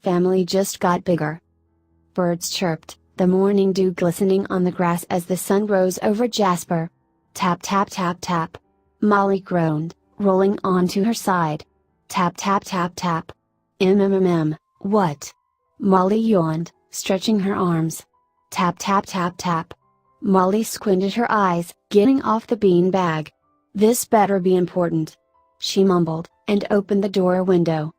family just got bigger. Birds chirped, the morning dew glistening on the grass as the sun rose over Jasper. Tap tap tap tap. Molly groaned, rolling onto her side. Tap tap tap tap. What? Molly yawned, stretching her arms. Tap tap tap tap. Molly squinted her eyes, getting off the bean bag. This better be important. She mumbled, and opened the door window.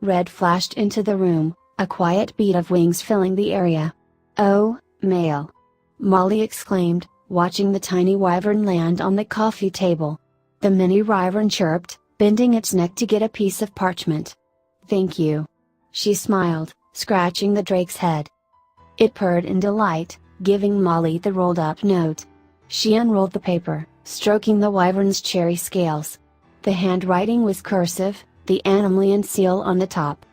Red flashed into the room, a quiet beat of wings filling the area. Oh, mail! Molly exclaimed, watching the tiny wyvern land on the coffee table. The mini wyvern chirped, bending its neck to get a piece of parchment. Thank you. She smiled, scratching the drake's head. It purred in delight, giving Molly the rolled-up note. She unrolled the paper, stroking the wyvern's cherry scales. The handwriting was cursive, the Animalian seal on the top.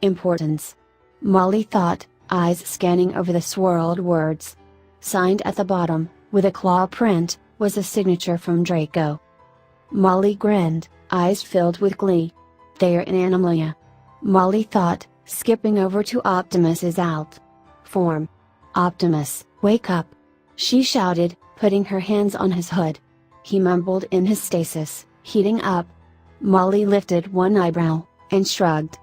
Importance. Molly thought, eyes scanning over the swirled words. Signed at the bottom, with a claw print, was a signature from Draco. Molly grinned, eyes filled with glee. They're in Animalia. Molly thought, skipping over to Optimus's out form. Optimus, wake up! She shouted, putting her hands on his hood. He mumbled in his stasis, heating up. Molly lifted one eyebrow, and shrugged.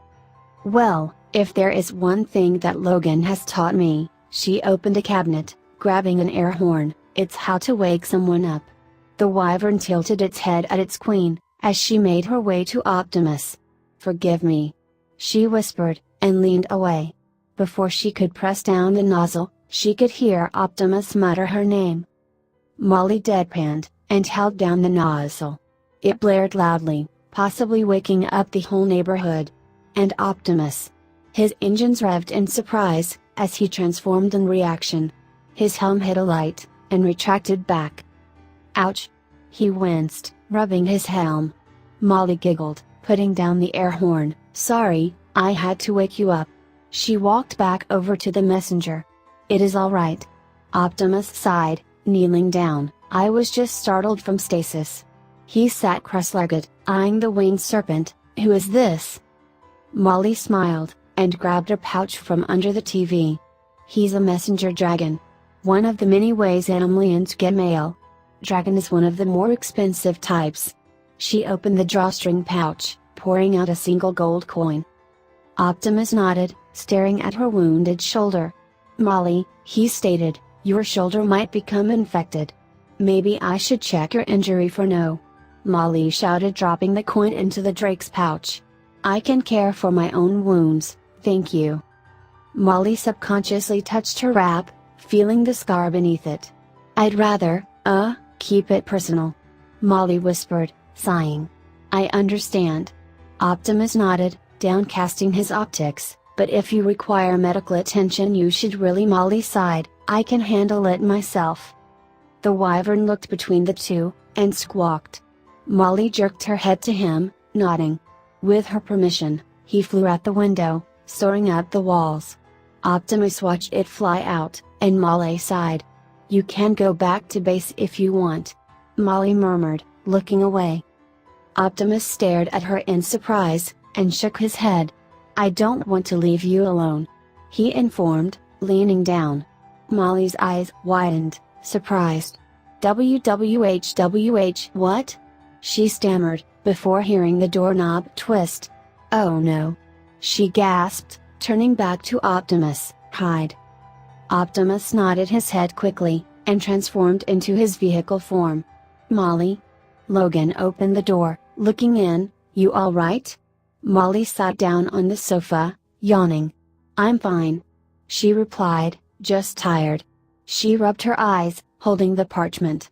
Well, if there is one thing that Logan has taught me, she opened a cabinet, grabbing an air horn, it's how to wake someone up. The wyvern tilted its head at its queen, as she made her way to Optimus. Forgive me. She whispered, and leaned away. Before she could press down the nozzle, she could hear Optimus mutter her name. Molly deadpanned, and held down the nozzle. It blared loudly, possibly waking up the whole neighborhood. And Optimus. His engines revved in surprise, as he transformed in reaction. His helm hit a light, and retracted back. Ouch! He winced, rubbing his helm. Molly giggled, putting down the air horn. Sorry, I had to wake you up. She walked back over to the messenger. It is all right. Optimus sighed, kneeling down. I was just startled from stasis. He sat cross-legged, eyeing the winged serpent. Who is this? Molly smiled, and grabbed a pouch from under the TV. He's a messenger dragon. One of the many ways Animalians get mail. Dragon is one of the more expensive types. She opened the drawstring pouch, pouring out a single gold coin. Optimus nodded, staring at her wounded shoulder. Molly, he stated, your shoulder might become infected. Maybe I should check your injury for no. Molly shouted, dropping the coin into the drake's pouch. I can care for my own wounds, thank you. Molly subconsciously touched her wrap, feeling the scar beneath it. I'd rather, keep it personal. Molly whispered, sighing. I understand. Optimus nodded, downcasting his optics, but if you require medical attention you should really. Molly sighed, I can handle it myself. The wyvern looked between the two, and squawked. Molly jerked her head to him, nodding. With her permission, he flew out the window, soaring up the walls. Optimus watched it fly out, and Molly sighed. You can go back to base if you want. Molly murmured, looking away. Optimus stared at her in surprise, and shook his head. I don't want to leave you alone. He informed, leaning down. Molly's eyes widened, surprised. WWH what? She stammered, before hearing the doorknob twist. Oh no. She gasped, turning back to Optimus, hide. Optimus nodded his head quickly, and transformed into his vehicle form. Molly? Logan opened the door, looking in. You all right? Molly sat down on the sofa, yawning. I'm fine. She replied, just tired. She rubbed her eyes, holding the parchment.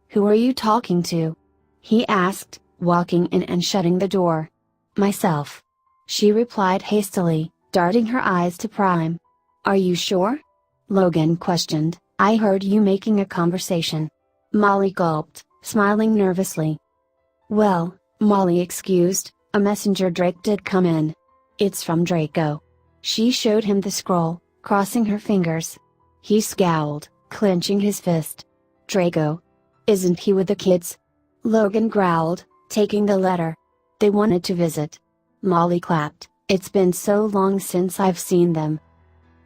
Who are you talking to? He asked, walking in and shutting the door. Myself. She replied hastily, darting her eyes to Prime. Are you sure? Logan questioned. I heard you making a conversation. Molly gulped, smiling nervously. Well, Molly excused, a messenger drake did come in. It's from Draco. She showed him the scroll, crossing her fingers. He scowled, clenching his fist. Draco? Isn't he with the kids? Logan growled, taking the letter. They wanted to visit. Molly clapped, It's been so long since I've seen them.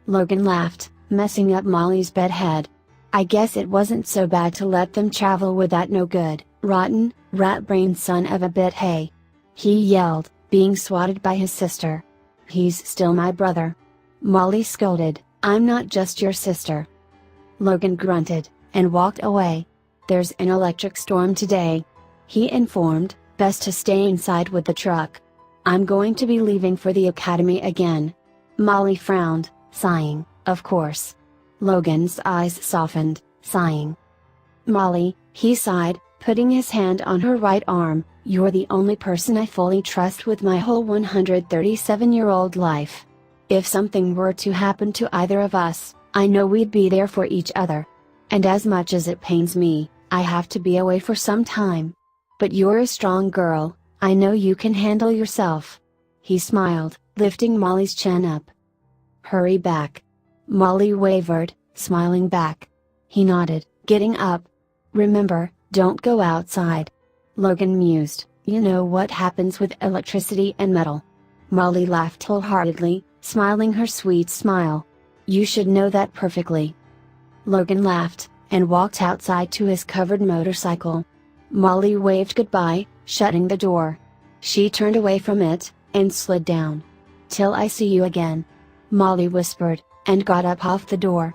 Logan laughed, messing up Molly's bedhead. I guess it wasn't so bad to let them travel with that no good, rotten, rat-brained son of a bit, hey. He yelled, being swatted by his sister. He's still my brother. Molly scolded, I'm not just your sister. Logan grunted, and walked away. There's an electric storm today, he informed, best to stay inside with the truck. I'm going to be leaving for the academy again. Molly frowned, sighing, of course. Logan's eyes softened, sighing. Molly, he sighed, putting his hand on her right arm, you're the only person I fully trust with my whole 137-year-old life. If something were to happen to either of us, I know we'd be there for each other. And as much as it pains me, I have to be away for some time. But you're a strong girl, I know you can handle yourself. He smiled, lifting Molly's chin up. Hurry back. Molly wavered, smiling back. He nodded, getting up. Remember, don't go outside. Logan mused, you know what happens with electricity and metal. Molly laughed wholeheartedly, smiling her sweet smile. You should know that perfectly. Logan laughed, and walked outside to his covered motorcycle. Molly waved goodbye, shutting the door. She turned away from it, and slid down. Till I see you again. Molly whispered, and got up off the door.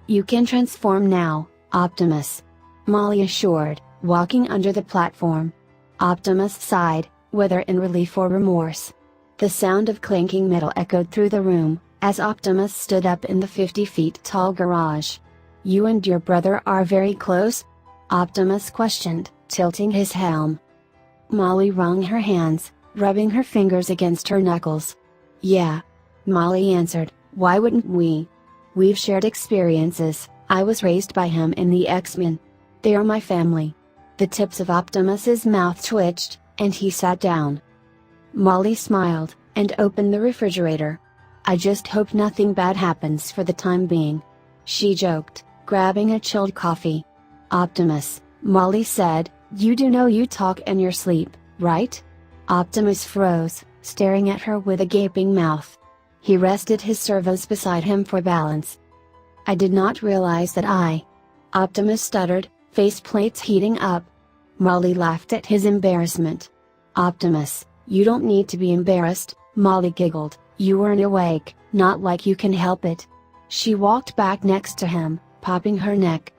You can transform now, Optimus. Molly assured, walking under the platform. Optimus sighed, whether in relief or remorse. The sound of clanking metal echoed through the room, as Optimus stood up in the 50 feet tall garage. You and your brother are very close? Optimus questioned, tilting his helm. Molly wrung her hands, rubbing her fingers against her knuckles. Yeah. Molly answered, why wouldn't we? We've shared experiences, I was raised by him in the X-Men. They are my family. The tips of Optimus's mouth twitched, and he sat down. Molly smiled, and opened the refrigerator. I just hope nothing bad happens for the time being. She joked, grabbing a chilled coffee. Optimus, Molly said, you do know you talk in your sleep, right? Optimus froze, staring at her with a gaping mouth. He rested his servos beside him for balance. I did not realize that Optimus stuttered, faceplates heating up. Molly laughed at his embarrassment. Optimus, you don't need to be embarrassed, Molly giggled, you weren't awake, not like you can help it. She walked back next to him, popping her neck.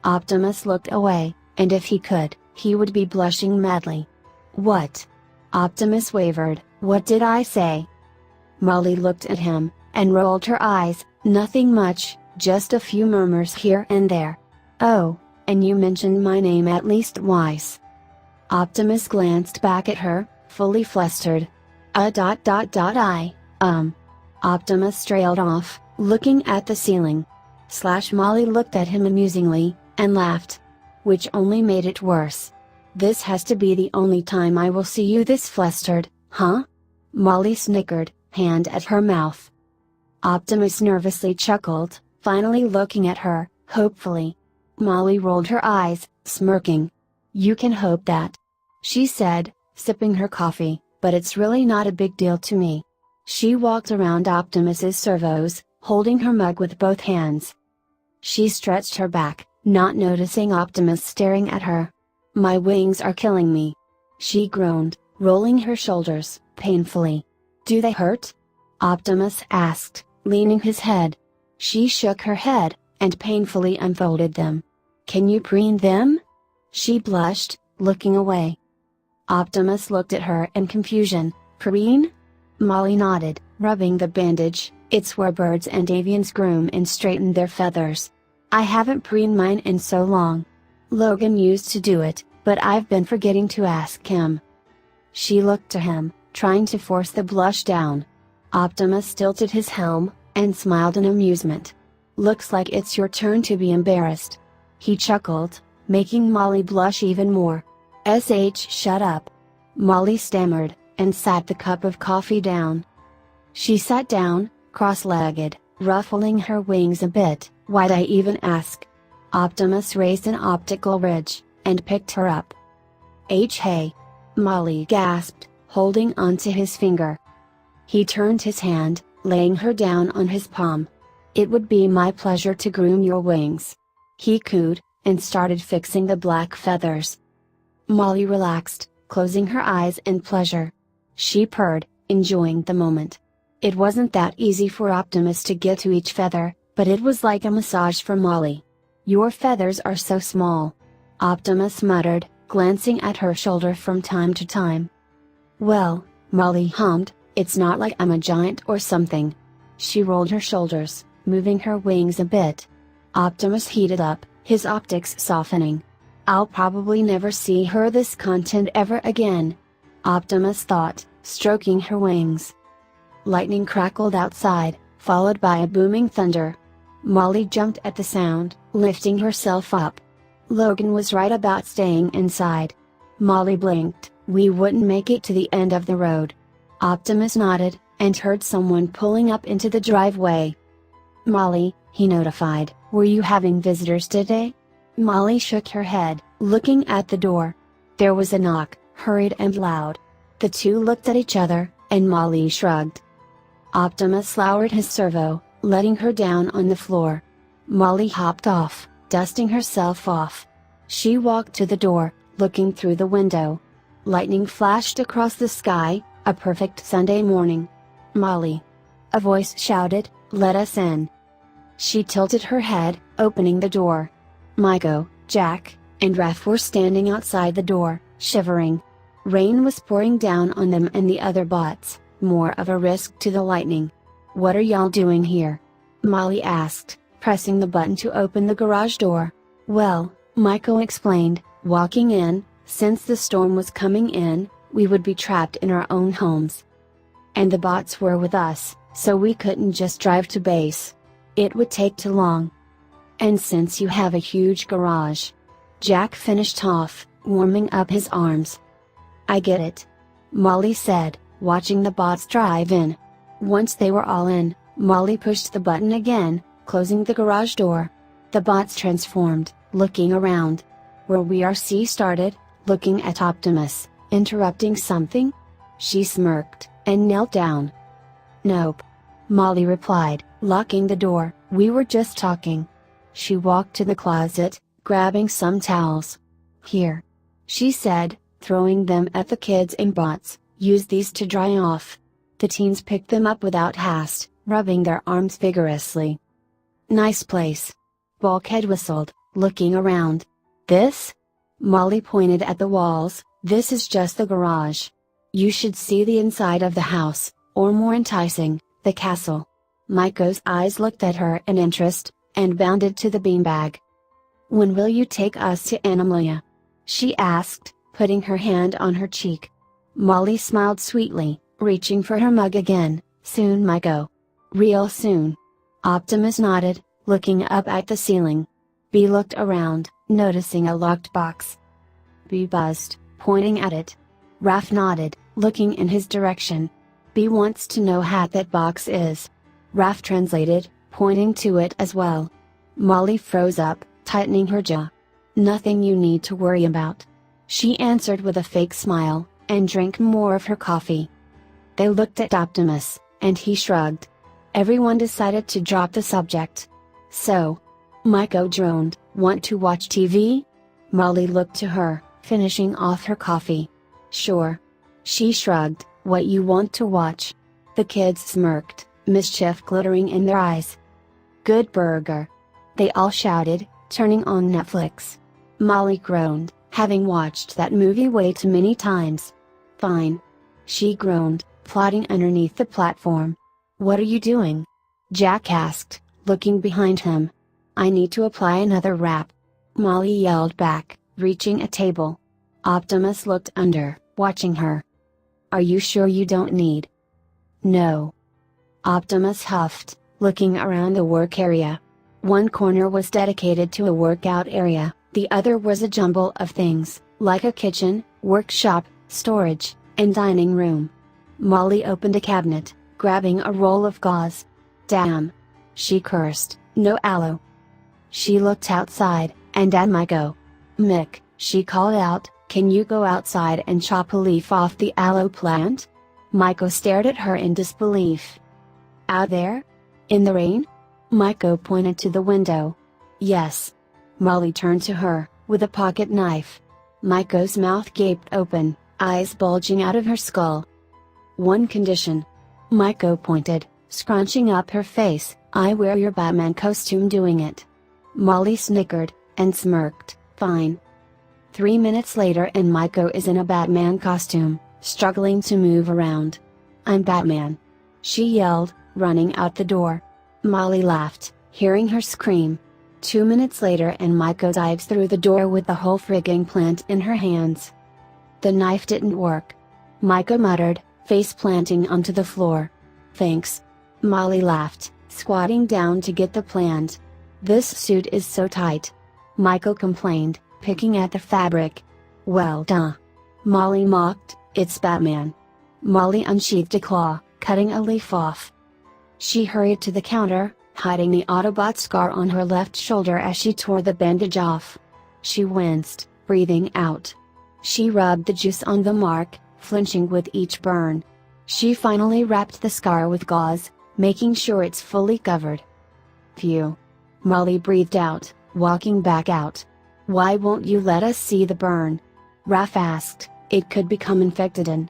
Optimus looked away, and if he could, he would be blushing madly. What? Optimus wavered, what did I say? Molly looked at him, and rolled her eyes, nothing much, just a few murmurs here and there. Oh, and you mentioned my name at least twice. Optimus glanced back at her, fully flustered. Optimus trailed off, looking at the ceiling. Molly looked at him amusingly, and laughed. Which only made it worse. This has to be the only time I will see you this flustered, huh? Molly snickered, hand at her mouth. Optimus nervously chuckled, finally looking at her, hopefully. Molly rolled her eyes, smirking. You can hope that. She said, sipping her coffee, but it's really not a big deal to me. She walked around Optimus's servos, holding her mug with both hands. She stretched her back, not noticing Optimus staring at her. My wings are killing me. She groaned, rolling her shoulders, painfully. Do they hurt? Optimus asked, leaning his head. She shook her head, and painfully unfolded them. Can you preen them? She blushed, looking away. Optimus looked at her in confusion. Preen? Molly nodded, rubbing the bandage. It's where birds and avians groom and straighten their feathers. I haven't preened mine in so long. Logan used to do it, but I've been forgetting to ask him. She looked to him, trying to force the blush down. Optimus tilted his helm, and smiled in amusement. Looks like it's your turn to be embarrassed. He chuckled, making Molly blush even more. Shut up. Molly stammered, and sat the cup of coffee down. She sat down, cross-legged, ruffling her wings a bit. Why'd I even ask? Optimus raised an optical ridge, and picked her up. Hey! Molly gasped, holding onto his finger. He turned his hand, laying her down on his palm. "It would be my pleasure to groom your wings," he cooed, and started fixing the black feathers. Molly relaxed, closing her eyes in pleasure. She purred, enjoying the moment. It wasn't that easy for Optimus to get to each feather, but it was like a massage for Molly. "Your feathers are so small," Optimus muttered, glancing at her shoulder from time to time. "Well," Molly hummed, "it's not like I'm a giant or something." She rolled her shoulders, moving her wings a bit. Optimus heated up, his optics softening. "I'll probably never see her this content ever again," Optimus thought, stroking her wings. Lightning crackled outside, followed by a booming thunder. Molly jumped at the sound, lifting herself up. Logan was right about staying inside. Molly blinked. "We wouldn't make it to the end of the road." Optimus nodded, and heard someone pulling up into the driveway. "Molly," he notified, "were you having visitors today?" Molly shook her head, looking at the door. There was a knock, hurried and loud. The two looked at each other, and Molly shrugged. Optimus lowered his servo, letting her down on the floor. Molly hopped off, dusting herself off. She walked to the door, looking through the window. Lightning flashed across the sky, a perfect Sunday morning. "Molly!" a voice shouted, "let us in." She tilted her head, opening the door. Maiko, Jack, and Raph were standing outside the door, shivering. Rain was pouring down on them and the other bots, more of a risk to the lightning. "What are y'all doing here?" Molly asked, pressing the button to open the garage door. "Well," Maiko explained, "walking in, since the storm was coming in, we would be trapped in our own homes. And the bots were with us, so we couldn't just drive to base. It would take too long. And since you have a huge garage," Jack finished off, warming up his arms. "I get it," Molly said, watching the bots drive in. Once they were all in, Molly pushed the button again, closing the garage door. The bots transformed, looking around. "Where we are," she started, looking at Optimus, interrupting something. She smirked, and knelt down. "Nope," Molly replied, locking the door, "we were just talking." She walked to the closet, grabbing some towels. "Here," she said, throwing them at the kids and bots, "use these to dry off." The teens picked them up without haste, rubbing their arms vigorously. "Nice place." Bulkhead whistled, looking around. "This?" Molly pointed at the walls, "This is just the garage. You should see the inside of the house, or more enticing, the castle." Maiko's eyes looked at her in interest, and bounded to the beanbag. "When will you take us to Animalia?" she asked, putting her hand on her cheek. Molly smiled sweetly, reaching for her mug again. "Soon, Maiko." "Real soon." Optimus nodded, looking up at the ceiling. Bee looked around, noticing a locked box. Bee buzzed, pointing at it. Raph nodded, looking in his direction. "Bee wants to know what that box is." Raph translated, pointing to it as well. Molly froze up, tightening her jaw. "Nothing you need to worry about," she answered with a fake smile, and drank more of her coffee. They looked at Optimus, and he shrugged. Everyone decided to drop the subject. "So," Maiko droned, "want to watch TV?" Molly looked to her, finishing off her coffee. "Sure." She shrugged, "What you want to watch?" The kids smirked, mischief glittering in their eyes. "Good Burger!" they all shouted, turning on Netflix. Molly groaned, having watched that movie way too many times. "Fine." She groaned, plodding underneath the platform. "What are you doing?" Jack asked, looking behind him. "I need to apply another wrap," Molly yelled back, reaching a table. Optimus looked under, watching her. "Are you sure you don't need?" "No." Optimus huffed, looking around the work area. One corner was dedicated to a workout area, the other was a jumble of things, like a kitchen, workshop, storage, and dining room. Molly opened a cabinet, grabbing a roll of gauze. "Damn!" she cursed, "no aloe." She looked outside, and at Maiko. "Mick," she called out, "can you go outside and chop a leaf off the aloe plant?" Maiko stared at her in disbelief. Out there? In the rain? Maiko pointed to the window. Yes. Molly turned to her, with a pocket knife. Maiko's mouth gaped open, eyes bulging out of her skull. One condition. Maiko pointed, scrunching up her face, I wear your Batman costume doing it. Molly snickered, and smirked, fine. 3 minutes later and Maiko is in a Batman costume, struggling to move around. I'm Batman. She yelled, running out the door. Molly laughed, hearing her scream. 2 minutes later and Maiko dives through the door with the whole frigging plant in her hands. The knife didn't work. Maiko muttered, face planting onto the floor. Thanks. Molly laughed, squatting down to get the plant. This suit is so tight. Maiko complained, picking at the fabric. Well duh. Molly mocked, it's Batman. Molly unsheathed a claw, cutting a leaf off. She hurried to the counter, hiding the Autobot scar on her left shoulder as she tore the bandage off. She winced, breathing out. She rubbed the juice on the mark, flinching with each burn. She finally wrapped the scar with gauze, making sure it's fully covered. Phew. Molly breathed out, walking back out. Why won't you let us see the burn? Raph asked, it could become infected and.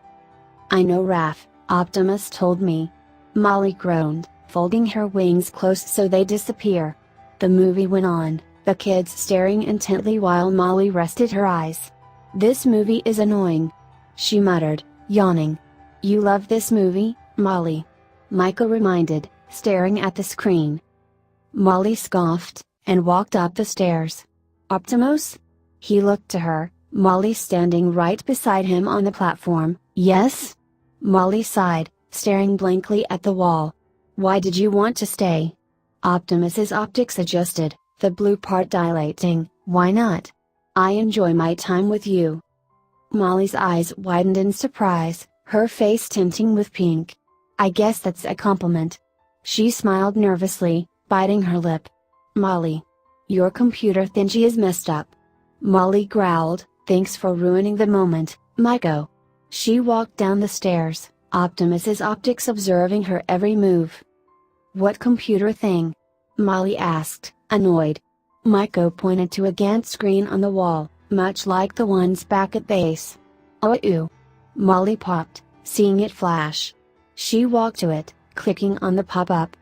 I know Raph, Optimus told me. Molly groaned, folding her wings close so they disappear. The movie went on, the kids staring intently while Molly rested her eyes. This movie is annoying. She muttered, yawning. You love this movie, Molly? Maiko reminded, staring at the screen. Molly scoffed, and walked up the stairs. Optimus? He looked to her, Molly standing right beside him on the platform. Yes? Molly sighed, staring blankly at the wall. Why did you want to stay? Optimus's optics adjusted, the blue part dilating. Why not? I enjoy my time with you. Molly's eyes widened in surprise, her face tinting with pink. I guess that's a compliment. She smiled nervously, biting her lip. Molly. Your computer thingy is messed up. Molly growled, thanks for ruining the moment, Maiko. She walked down the stairs, Optimus's optics observing her every move. What computer thing? Molly asked, annoyed. Maiko pointed to a Gantt screen on the wall, much like the ones back at base. Oh ew. Molly popped, seeing it flash. She walked to it, clicking on the pop-up.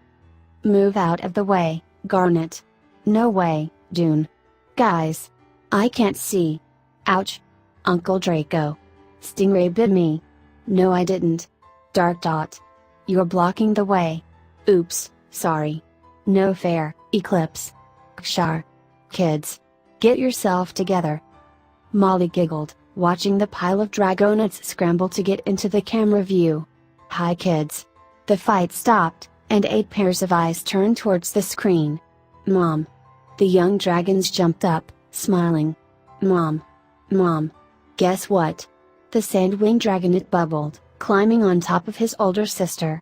Move out of the way, Garnet. No way, Dune. Guys. I can't see. Ouch. Uncle Draco. Stingray bit me. No I didn't. Dark Dot. You're blocking the way. Oops, sorry. No fair, Eclipse. Kshar. Kids. Get yourself together. Molly giggled, watching the pile of Dragonauts scramble to get into the camera view. Hi kids. The fight stopped, and 8 pairs of eyes turned towards the screen. Mom. The young dragons jumped up, smiling. Mom. Mom. Guess what? The Sandwing Dragonaut bubbled, climbing on top of his older sister.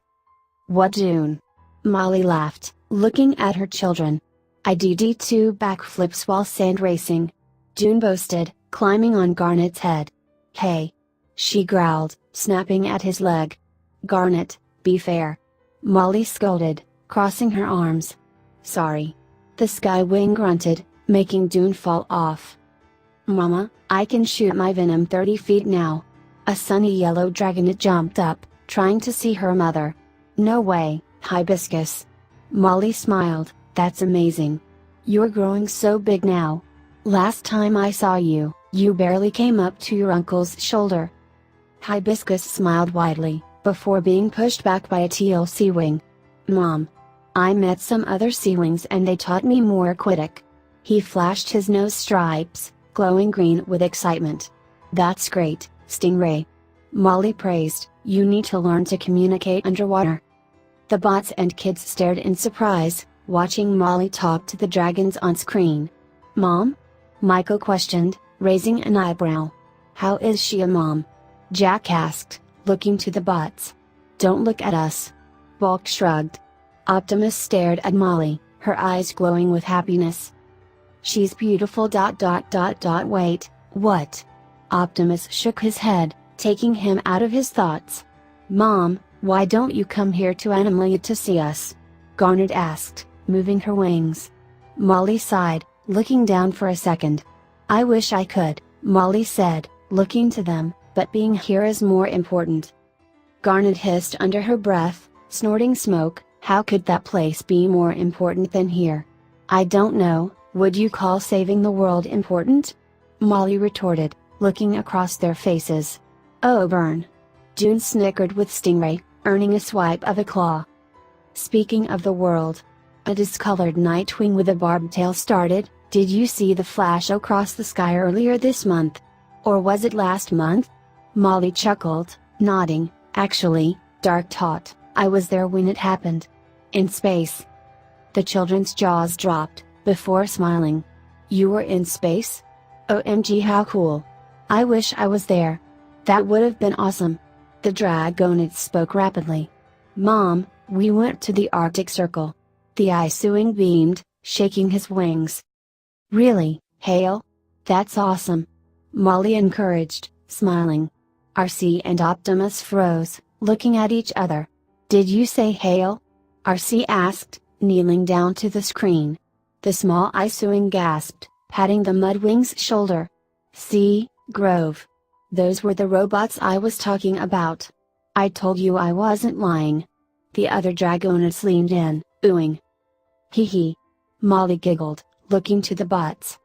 What Dune? Molly laughed, looking at her children. I did 2 backflips while sand racing. Dune boasted, climbing on Garnet's head. Hey. She growled, snapping at his leg. Garnet, be fair. Molly scolded, crossing her arms. Sorry. The Skywing grunted, making Dune fall off. Mama, I can shoot my venom 30 feet now. A sunny yellow Dragonaut jumped up, trying to see her mother. No way, Hibiscus. Molly smiled, that's amazing. You're growing so big now. Last time I saw you, you barely came up to your uncle's shoulder. Hibiscus smiled widely, before being pushed back by a teal Seawing. Mom. I met some other Seawings and they taught me more Quotev. He flashed his nose stripes, glowing green with excitement. That's great, Stingray. Molly praised, you need to learn to communicate underwater. The bots and kids stared in surprise, watching Molly talk to the dragons on screen. Mom? Maiko questioned, raising an eyebrow. How is she a mom? Jack asked, looking to the bots. Don't look at us. Bulk shrugged. Optimus stared at Molly, her eyes glowing with happiness. She's beautiful. Wait, what? Optimus shook his head, taking him out of his thoughts. "Mom, why don't you come here to Animalia to see us?" Garnet asked, moving her wings. Molly sighed, looking down for a second. "I wish I could," Molly said, looking to them, "but being here is more important." Garnet hissed under her breath, snorting smoke, "How could that place be more important than here?" "I don't know, would you call saving the world important?" Molly retorted, looking across their faces. "Oh burn!" June snickered with Stingray, earning a swipe of a claw. Speaking of the world, a discolored nightwing with a barbed tail started. "Did you see the flash across the sky earlier this month? Or was it last month?" Molly chuckled, nodding. "Actually, Dark Tot, I was there when it happened. In space." The children's jaws dropped, before smiling. "You were in space? OMG, how cool. I wish I was there. That would have been awesome." The Dragonette spoke rapidly. "Mom, we went to the Arctic Circle." The Icewing beamed, shaking his wings. "Really, Hale? That's awesome." Molly encouraged, smiling. RC and Optimus froze, looking at each other. "Did you say Hale?" RC asked, kneeling down to the screen. The small Icewing gasped, patting the Mudwing's shoulder. "See, Grove. Those were the robots I was talking about. I told you I wasn't lying." The other Dragonettes leaned in, oohing. "Hee hee." Molly giggled, looking to the bots.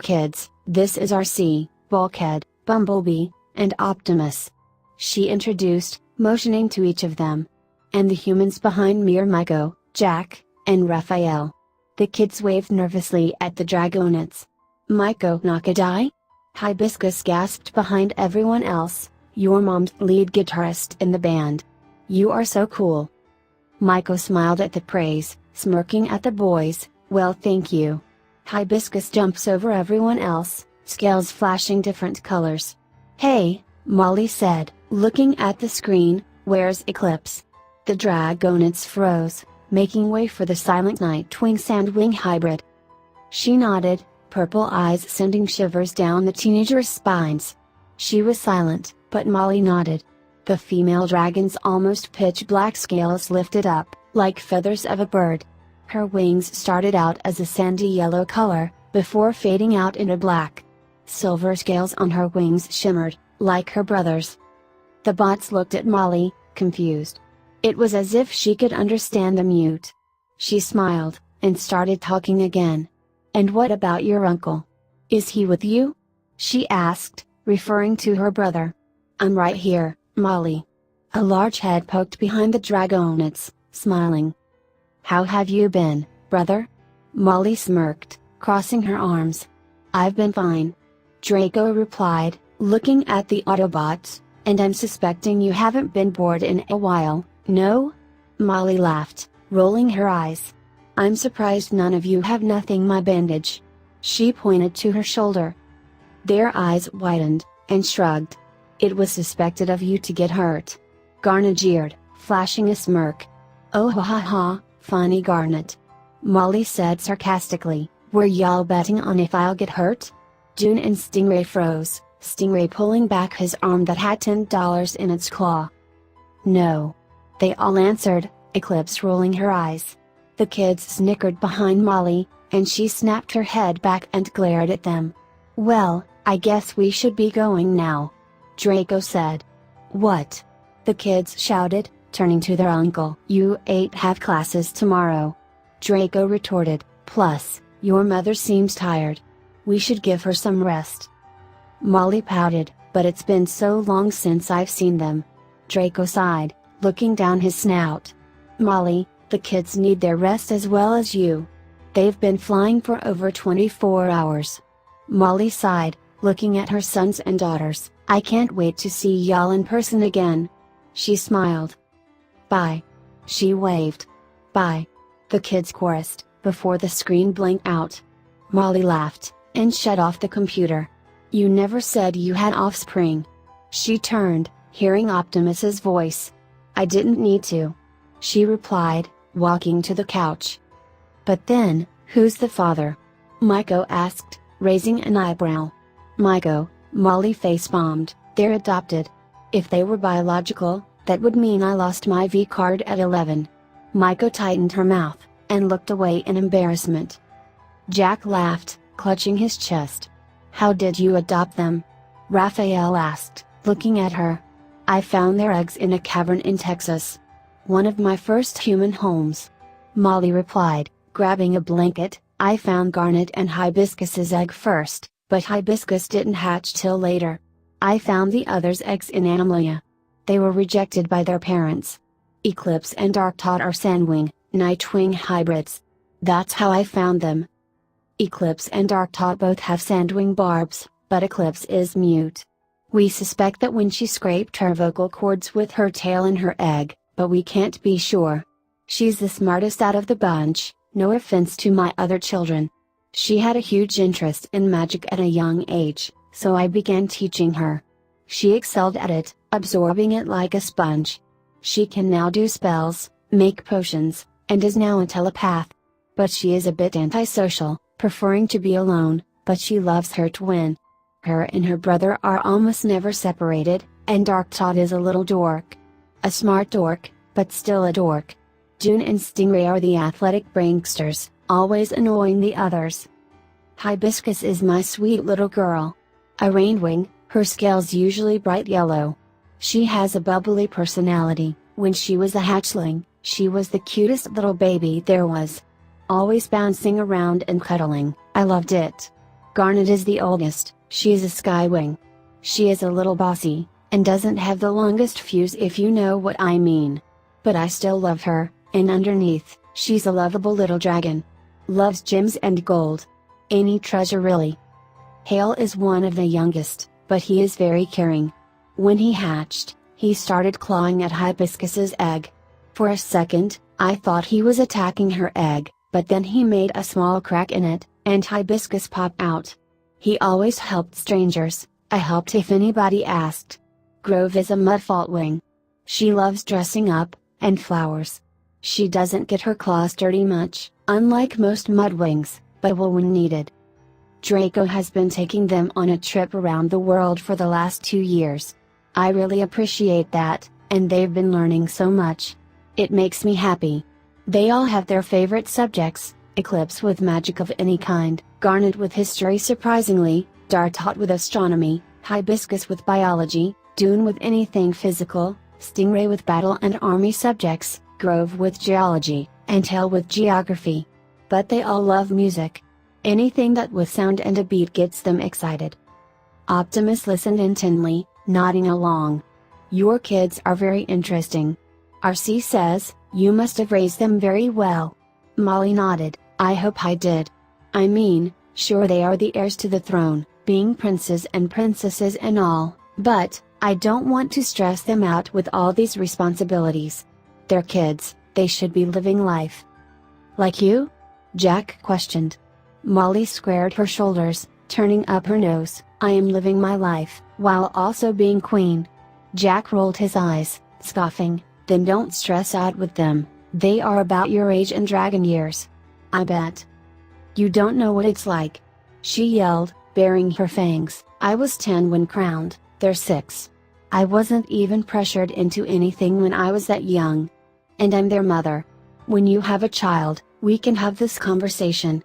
"Kids, this is RC, Bulkhead, Bumblebee, and Optimus," she introduced, motioning to each of them. "And the humans behind me are Maiko, Jack, and Raphael." The kids waved nervously at the Dragonettes. "Maiko Nakadai?" Hibiscus gasped behind everyone else. "Your mom's lead guitarist in the band. You are so cool." Maiko smiled at the praise, smirking at the boys. "Well, thank you." Hibiscus jumps over everyone else, scales flashing different colors. "Hey," Molly said, looking at the screen, "where's Eclipse?" The Dragonettes froze, making way for the silent Nightwing Sandwing hybrid. She nodded, purple eyes sending shivers down the teenagers' spines. She was silent, but Molly nodded. The female dragon's almost pitch-black scales lifted up, like feathers of a bird. Her wings started out as a sandy yellow color, before fading out into black. Silver scales on her wings shimmered, like her brothers. The bots looked at Molly, confused. It was as if she could understand the mute. She smiled, and started talking again. "And what about your uncle? Is he with you?" she asked, referring to her brother. "I'm right here, Molly." A large head poked behind the Dragonettes, smiling. "How have you been, brother?" Molly smirked, crossing her arms. "I've been fine," Draco replied, looking at the Autobots. "And I'm suspecting you haven't been bored in a while, no?" Molly laughed, rolling her eyes. "I'm surprised none of you have nothing my bandage." She pointed to her shoulder. Their eyes widened, and shrugged. "It was suspected of you to get hurt." Garnet jeered, flashing a smirk. "Oh ha ha ha, funny Garnet." Molly said sarcastically, "Were y'all betting on if I'll get hurt?" June and Stingray froze, Stingray pulling back his arm that had $10 in its claw. "No." They all answered, Eclipse rolling her eyes. The kids snickered behind Molly, and she snapped her head back and glared at them. "Well, I guess we should be going now," Draco said. "What?" the kids shouted, turning to their uncle. "You 8 have classes tomorrow," Draco retorted, "plus, your mother seems tired. We should give her some rest." Molly pouted, "But it's been so long since I've seen them." Draco sighed, looking down his snout. "Molly, the kids need their rest as well as you. They've been flying for over 24 hours. Molly sighed, looking at her sons and daughters. "I can't wait to see y'all in person again." She smiled. "Bye." She waved. "Bye." The kids chorused, before the screen blinked out. Molly laughed, and shut off the computer. "You never said you had offspring." She turned, hearing Optimus's voice. "I didn't need to," she replied, walking to the couch. "But then, who's the father?" Maiko asked, raising an eyebrow. "Maiko," Molly face-bombed, "they're adopted. If they were biological, That would mean I lost my V card at 11. Maiko tightened her mouth, and looked away in embarrassment. Jack laughed, clutching his chest. How did you adopt them? Raphael asked, looking at her. I found their eggs in a cavern in Texas. One of my first human homes. Molly replied, grabbing a blanket. I found Garnet and Hibiscus's egg first, but Hibiscus didn't hatch till later. I found the others' eggs in Animalia. They were rejected by their parents. Eclipse and Darktod are Sandwing, Nightwing hybrids. That's how I found them. Eclipse and Darktod both have Sandwing barbs, but Eclipse is mute. We suspect that when she scraped her vocal cords with her tail in her egg, but we can't be sure. She's the smartest out of the bunch, no offense to my other children. She had a huge interest in magic at a young age, so I began teaching her. She excelled at it, absorbing it like a sponge. She can now do spells, make potions, and is now a telepath. But she is a bit antisocial, preferring to be alone, but she loves her twin. Her and her brother are almost never separated, and Darktod is a little dork. A smart dork, but still a dork. June and Stingray are the athletic pranksters, always annoying the others. Hibiscus is my sweet little girl. A rainwing, her scales usually bright yellow. She has a bubbly personality. When she was a hatchling, she was the cutest little baby there was. Always bouncing around and cuddling, I loved it. Garnet is the oldest, she is a skywing. She is a little bossy, and doesn't have the longest fuse if you know what I mean. But I still love her, and underneath, she's a lovable little dragon. Loves gems and gold. Any treasure really. Hale is one of the youngest, but he is very caring. When he hatched, he started clawing at Hibiscus's egg. For a second, I thought he was attacking her egg, but then he made a small crack in it, and Hibiscus popped out. He always helped strangers. I helped if anybody asked. Grove is a mudfaultwing. She loves dressing up, and flowers. She doesn't get her claws dirty much, unlike most mudwings, but will when needed. Draco has been taking them on a trip around the world for the last 2 years. I really appreciate that, and they've been learning so much. It makes me happy. They all have their favorite subjects, Eclipse with magic of any kind, Garnet with history surprisingly, Darktod with astronomy, Hibiscus with biology, Dune with anything physical, Stingray with battle and army subjects, Grove with geology, and Hale with geography. But they all love music. Anything that with sound and a beat gets them excited. Optimus listened intently, nodding along. Your kids are very interesting. RC says, you must have raised them very well. Molly nodded, I hope I did. I mean, sure they are the heirs to the throne, being princes and princesses and all, but, I don't want to stress them out with all these responsibilities. They're kids, they should be living life. Like you? Jack questioned. Molly squared her shoulders, turning up her nose. I am living my life, while also being queen. Jack rolled his eyes, scoffing, then don't stress out with them, they are about your age and dragon years. I bet. You don't know what it's like. She yelled, baring her fangs, I was 10 when crowned, they're 6. I wasn't even pressured into anything when I was that young. And I'm their mother. When you have a child, we can have this conversation.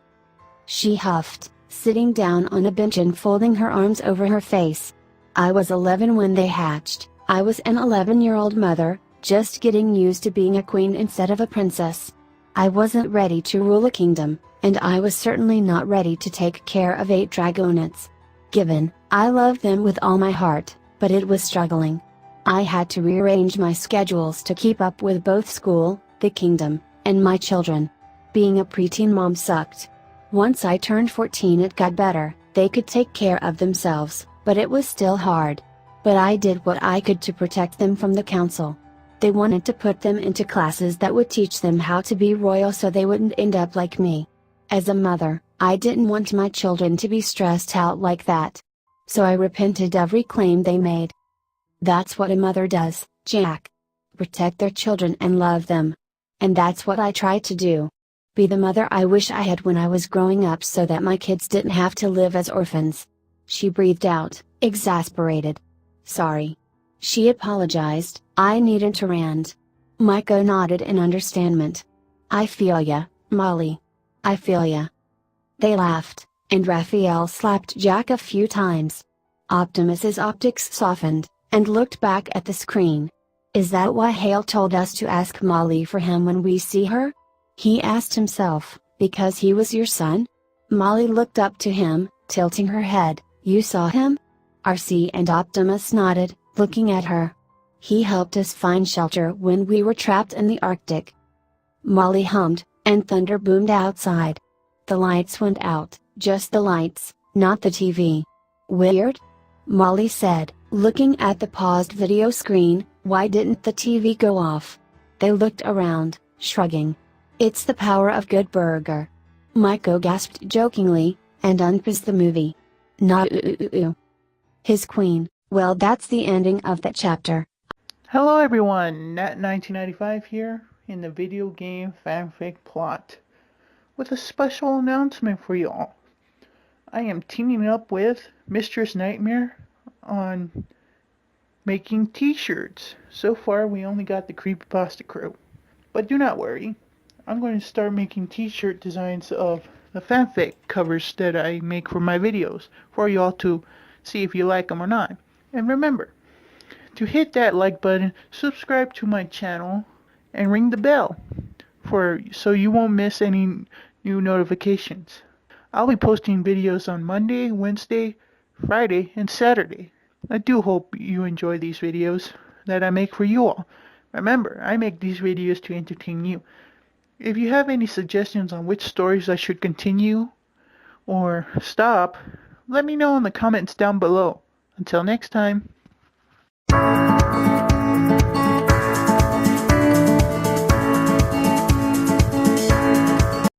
She huffed, sitting down on a bench and folding her arms over her face. I was 11 when they hatched. I was an 11-year-old mother, just getting used to being a queen instead of a princess. I wasn't ready to rule a kingdom, and I was certainly not ready to take care of 8 dragonets. Given, I loved them with all my heart, but it was struggling. I had to rearrange my schedules to keep up with both school, the kingdom, and my children. Being a preteen mom sucked. Once I turned 14 it got better, they could take care of themselves, but it was still hard. But I did what I could to protect them from the council. They wanted to put them into classes that would teach them how to be royal so they wouldn't end up like me. As a mother, I didn't want my children to be stressed out like that. So I repented every claim they made. That's what a mother does, Jack. Protect their children and love them. And that's what I try to do. Be the mother I wish I had when I was growing up so that my kids didn't have to live as orphans. She breathed out, exasperated. Sorry. She apologized. "I needn't to rant." Miko nodded in understanding. "I feel ya, Molly. I feel ya." They laughed, and Raphael slapped Jack a few times. Optimus's optics softened, and looked back at the screen. "Is that why Hale told us to ask Molly for him when we see her?" he asked himself. "Because he was your son?" Molly looked up to him, tilting her head. "You saw him?" RC and Optimus nodded, looking at her. "He helped us find shelter when we were trapped in the Arctic." Molly hummed, and thunder boomed outside. The lights went out, just the lights, not the TV. "Weird?" Molly said, looking at the paused video screen. "Why didn't the TV go off?" They looked around, shrugging. "It's the power of good burger." Miko gasped jokingly, and unpaused the movie. "Not his queen." Well, that's the ending of that chapter. Hello everyone, Nat1995 here in the video game fanfic plot with a special announcement for you all. I am teaming up with Mistress Nightmare on making t-shirts. So far we only got the Creepypasta crew. But do not worry, I'm going to start making t-shirt designs of the fanfic covers that I make for my videos for you all to see if you like them or not. And remember, to hit that like button, subscribe to my channel, and ring the bell so you won't miss any new notifications. I'll be posting videos on Monday, Wednesday, Friday, and Saturday. I do hope you enjoy these videos that I make for you all. Remember, I make these videos to entertain you. If you have any suggestions on which stories I should continue or stop, let me know in the comments down below. Until next time.